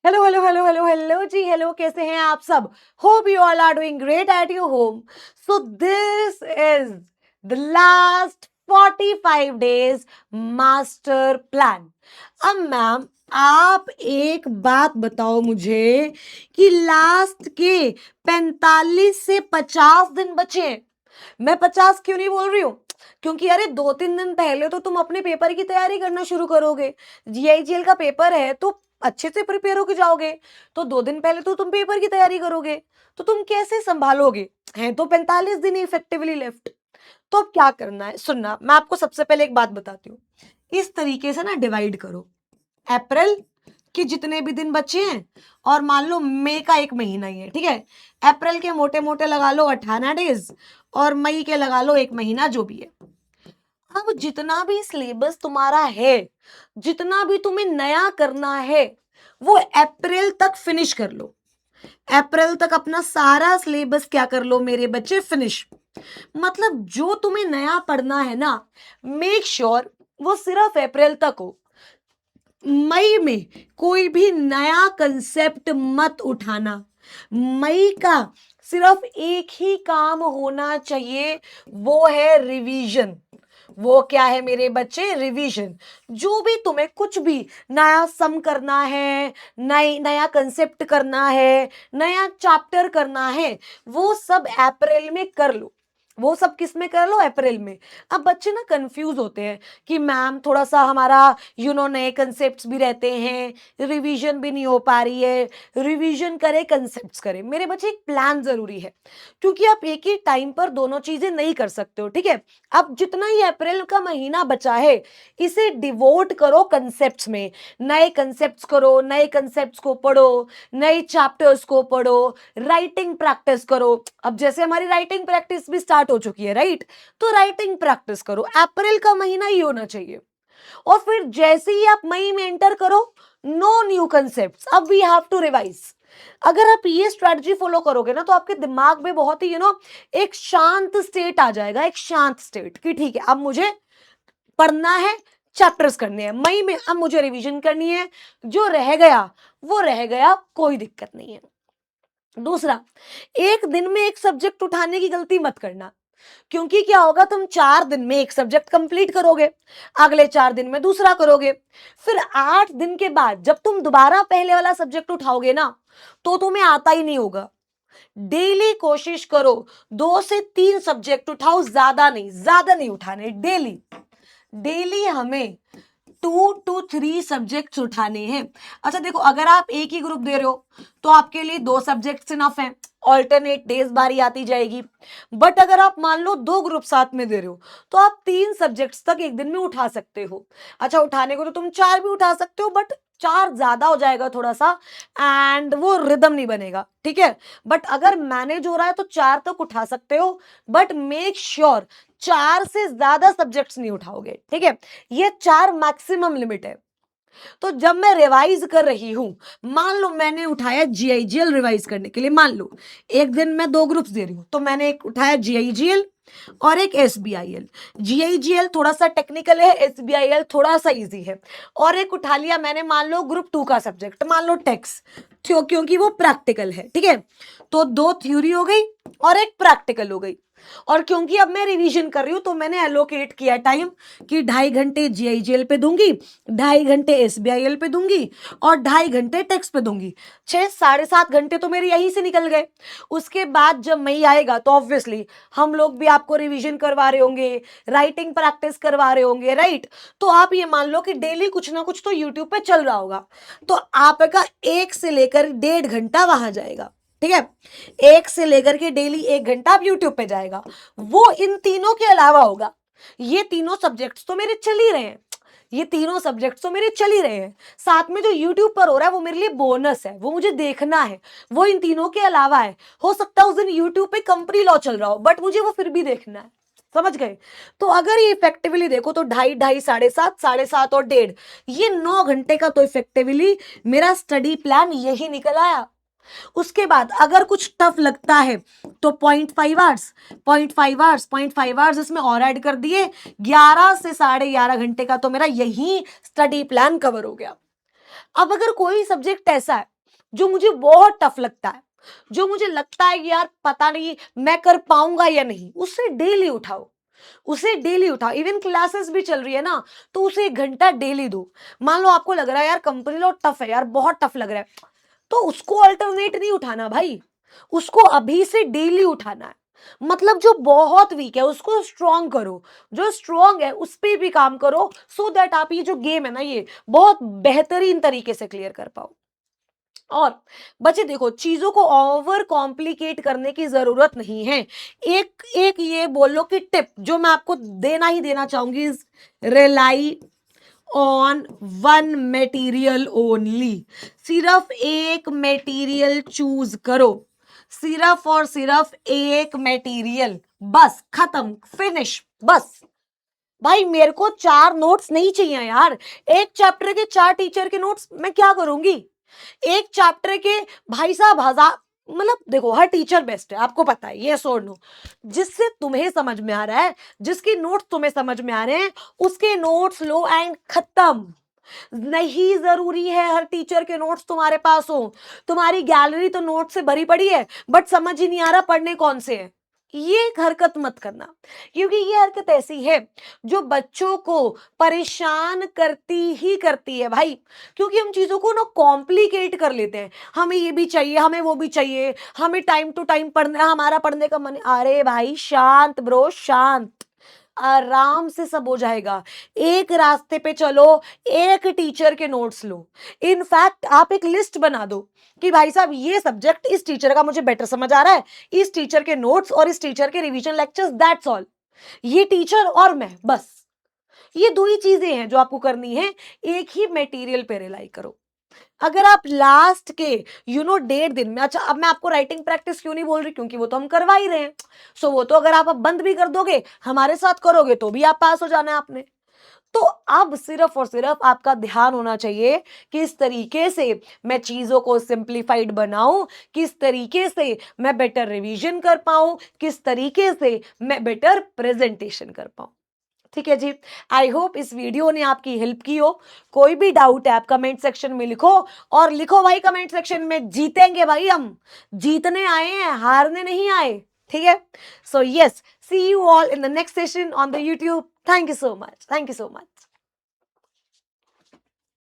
Hello hello hello hello hello जी, hello, कैसे हैं आप सब? Hope you all are doing great at your home. So this is the last 45 days master plan. अब ma'am, आप एक बात बताओ मुझे कि लास्ट के 45 से 50 दिन बचे हैं. मैं 50 क्यों नहीं बोल रही हूँ? क्योंकि अरे 2-3 दिन पहले तो तुम अपने पेपर की तैयारी करना शुरू करोगे. जीआईजीएल का पेपर है तो अच्छे से प्रिपेयर होके जाओगे. तो 2 दिन पहले तो तुम पेपर की तैयारी करोगे. तो तुम कैसे संभालोगे? हैं तो 45 दिन इफेक्टिवली लेफ्ट. तो अब क्या करना है, सुनना, मैं आपको सबसे पहले एक बात बताती हूँ. इस तरीके से ना डिवाइड करो. अप्रैल के जितने भी दिन बचे हैं, और मान लो मई का 1 महीना ही है, ठीक है. अप्रैल के मोटे मोटे लगा लो 18 डेज, और मई के लगा लो 1 महीना, जो भी है. अब जितना भी सिलेबस तुम्हारा है, जितना भी तुम्हें नया करना है, वो अप्रैल तक फिनिश कर लो. अप्रैल तक अपना सारा सिलेबस क्या कर लो मेरे बच्चे, फिनिश. मतलब जो तुम्हें नया पढ़ना है ना, मेक श्योर वो सिर्फ अप्रैल तक हो. मई में कोई भी नया कंसेप्ट मत उठाना. मई का सिर्फ एक ही काम होना चाहिए, वो है रिवीजन. वो क्या है मेरे बच्चे? रिवीजन. जो भी तुम्हें कुछ भी नया सम करना है, नया कंसेप्ट करना है, नया चैप्टर करना है, वो सब अप्रैल में कर लो. वो सब किस में कर लो? अप्रैल में. अब बच्चे ना कंफ्यूज होते हैं कि मैम थोड़ा सा हमारा नए कंसेप्ट्स भी रहते हैं, रिवीजन भी नहीं हो पा रही है. रिवीजन करे, कंसेप्ट्स करे, मेरे बच्चे एक प्लान जरूरी है. क्योंकि आप एक ही टाइम पर दोनों चीजें नहीं कर सकते हो, ठीक है. अब जितना ही अप्रैल का महीना बचा है, इसे डिवोट करो कंसेप्ट्स में. नए कंसेप्ट्स करो, नए कंसेप्ट्स को पढ़ो, नए चैप्टर्स को पढ़ो, राइटिंग प्रैक्टिस करो. अब जैसे हमारी राइटिंग प्रैक्टिस भी स्टार्ट हो चुकी है, राइट? तो राइटिंग प्रैक्टिस करो. अप्रैल का महीना ही होना चाहिए. और फिर जैसे ही आप मई में एंटर करो, नो न्यू कंसेप्ट्स, अब वी हैव टू रिवाइज. अगर आप ये स्ट्रेटजी फॉलो करोगे ना, तो आपके दिमाग में बहुत ही एक शांत स्टेट आ जाएगा, एक शांत स्टेट कि ठीक है, अब मुझे पढ़ना है, चैप्टर्स करने हैं. मई में अब मुझे रिवीजन करनी है. जो रह गया वो रह गया, कोई दिक्कत नहीं है. दूसरा, एक दिन में एक सब्जेक्ट उठाने की गलती मत करना. क्योंकि क्या होगा, तुम 4 दिन में एक सब्जेक्ट कंप्लीट करोगे, अगले 4 दिन में दूसरा करोगे, फिर 8 दिन के बाद जब तुम दोबारा पहले वाला सब्जेक्ट उठाओगे ना, तो तुम्हें आता ही नहीं होगा. डेली कोशिश करो 2 से 3 सब्जेक्ट उठाओ, ज्यादा नहीं उठाने. डेली डेली हमें 2 to 3 सब्जेक्ट्स उठाने हैं. अच्छा देखो, अगर आप एक ही ग्रुप दे रहे हो तो आपके लिए 2 सब्जेक्ट्स इनफ है, ऑल्टरनेट डेज बारी आती जाएगी. बट अगर आप मान लो 2 ग्रुप साथ में दे रहे हो, तो आप 3 सब्जेक्ट्स तक एक दिन में उठा सकते हो. अच्छा, उठाने को तो तुम 4 भी उठा सकते हो, बट 4 ज्यादा हो जाएगा थोड़ा सा, एंड वो रिदम नहीं बनेगा, ठीक है. बट अगर मैनेज हो रहा है तो 4 तक उठा सकते हो, बट मेक श्योर 4 से ज्यादा सब्जेक्ट्स नहीं उठाओगे, ठीक है. ये 4 मैक्सिमम लिमिट है. तो जब मैं रिवाइज कर रही हूं, मान लो मैंने उठाया जीआईजीएल रिवाइज करने के लिए, मान लो एक दिन मैं 2 ग्रुप्स दे रही हूं, तो मैंने एक उठाया जीआईजीएल और एक एसबीआईएल. जीआईजीएल थोड़ा सा टेक्निकल है, एसबीआईएल थोड़ा सा इजी है. और एक उठा लिया मैंने, मान लो ग्रुप 2 का सब्जेक्ट, मान लो टेक्स, क्योंकि वो प्रैक्टिकल है, ठीक है. तो 2 थ्योरी हो गई और एक प्रैक्टिकल हो गई. और क्योंकि अब मैं रिवीजन कर रही हूं, तो मैंने एलोकेट किया टाइम कि 2.5 घंटे जीआईजीएल पे दूंगी, 2.5 घंटे एसबीआईएल पे दूंगी, और 2.5 घंटे टेक्स पे दूंगी. 6-7.5 घंटे तो मेरे यहीं से निकल गए. उसके बाद जब मई आएगा तो ऑब्वियसली हम लोग भी आपको रिवीजन करवा रहे होंगे, राइटिंग प्रैक्टिस करवा रहे होंगे, राइट? तो आप ये मान लो कि डेली कुछ ना कुछ तो यूट्यूब पे चल रहा होगा. तो आपका 1 से लेकर 1.5 घंटा वहां जाएगा, ठीक है. 1 से लेकर के डेली 1 घंटा आप यूट्यूब पे जाएगा. वो इन तीनों के अलावा होगा. ये तीनों सब्जेक्ट्स तो मेरे चल ही रहे हैं, ये तीनों सब्जेक्ट्स तो मेरे चल ही रहे हैं. साथ में जो यूट्यूब पर हो रहा है वो मेरे लिए बोनस है, वो मुझे देखना है, वो इन तीनों के अलावा है. हो सकता है उस दिन यूट्यूब पे कंपनी लॉ चल रहा हो, बट मुझे वो फिर भी देखना है. समझ गए? तो अगर ये इफेक्टिवली देखो तो 2.5, 7.5, 7.5 और 1.5, ये 9 घंटे का तो इफेक्टिवली मेरा स्टडी प्लान यही निकल आया. उसके बाद अगर कुछ टफ लगता है तो 0.5 आवर्स, 0.5 आवर्स, 0.5 आवर्स इसमें और ऐड कर दिए. 11 से 11.5 घंटे का तो मेरा यही स्टडी प्लान कवर हो गया. अब अगर कोई सब्जेक्ट ऐसा है जो मुझे बहुत टफ लगता है, जो मुझे लगता है कि यार पता नहीं मैं कर पाऊंगा या नहीं, उससे डेली उठाओ, उसे डेली उठाओ। इवन क्लासेस भी चल रही है ना, तो उसे 1 घंटा डेली दो। मान लो आपको लग रहा है यार कंपनी लॉ टफ है यार, बहुत टफ लग रहा है, तो उसको अल्टरनेट नहीं उठाना भाई, उसको अभी से डेली उठाना है। मतलब जो बहुत वीक है उसको स्ट्रॉन्ग करो, जो स्ट्रॉन्ग है उस पर भी काम करो, सो दैट आप ये जो गेम है ना ये बहुत बेहतरीन तरीके से क्लियर कर पाओ। और बच्चे देखो, चीजों को ओवर कॉम्प्लिकेट करने की जरूरत नहीं है। एक एक ये बोलो कि टिप जो मैं आपको देना ही देना चाहूंगी, rely on one material only. सिर्फ एक मटेरियल चूज करो, सिर्फ और सिर्फ एक मटेरियल, बस खत्म, फिनिश, बस। भाई मेरे को 4 नोट्स नहीं चाहिए यार, एक चैप्टर के 4 टीचर के नोट्स मैं क्या करूंगी? एक चैप्टर के भाई साहब 1000, मतलब देखो हर टीचर बेस्ट है, आपको पता है, ये और नो। जिससे तुम्हें समझ में आ रहा है, जिसके नोट्स तुम्हें समझ में आ रहे हैं, उसके नोट्स लो एंड खत्म। नहीं जरूरी है हर टीचर के नोट्स तुम्हारे पास हो। तुम्हारी गैलरी तो नोट से भरी पड़ी है, बट समझ ही नहीं आ रहा पढ़ने कौन से हैं। ये एक हरकत मत करना, क्योंकि ये हरकत ऐसी है जो बच्चों को परेशान करती ही करती है भाई। क्योंकि हम चीजों को ना कॉम्प्लिकेट कर लेते हैं, हमें ये भी चाहिए, हमें वो भी चाहिए, हमें टाइम टू टाइम पढ़ना, हमारा पढ़ने का मन। अरे भाई शांत ब्रो, शांत, आराम से सब हो जाएगा। एक रास्ते पे चलो, एक टीचर के नोट्स लो। इनफैक्ट आप एक लिस्ट बना दो कि भाई साहब ये सब्जेक्ट इस टीचर का मुझे बेटर समझ आ रहा है, इस टीचर के नोट्स और इस टीचर के रिवीजन लेक्चर्स, दैट्स ऑल। ये टीचर और मैं, बस ये दो ही चीजें हैं जो आपको करनी है। एक ही मटेरियल पे रिलाई करो। अगर आप लास्ट के 1.5 दिन में, अच्छा अब मैं आपको राइटिंग प्रैक्टिस क्यों नहीं बोल रही, क्योंकि वो तो हम करवा ही रहे हैं। सो वो तो अगर आप अब बंद भी कर दोगे, हमारे साथ करोगे तो भी आप पास हो जाना है आपने। तो अब सिर्फ और सिर्फ आपका ध्यान होना चाहिए किस तरीके से मैं चीजों को सिंप्लीफाइड बनाऊं, किस तरीके से मैं बेटर रिवीजन कर पाऊं, किस तरीके से मैं बेटर प्रेजेंटेशन कर पाऊं। ठीक है जी, आई होप इस वीडियो ने आपकी हेल्प की हो। कोई भी डाउट है आप कमेंट सेक्शन में लिखो, और लिखो भाई कमेंट सेक्शन में, जीतेंगे भाई, हम जीतने आए हैं, हारने नहीं आए। ठीक है, so yes, see you all in the next session on the YouTube. Thank you so much, thank you so much.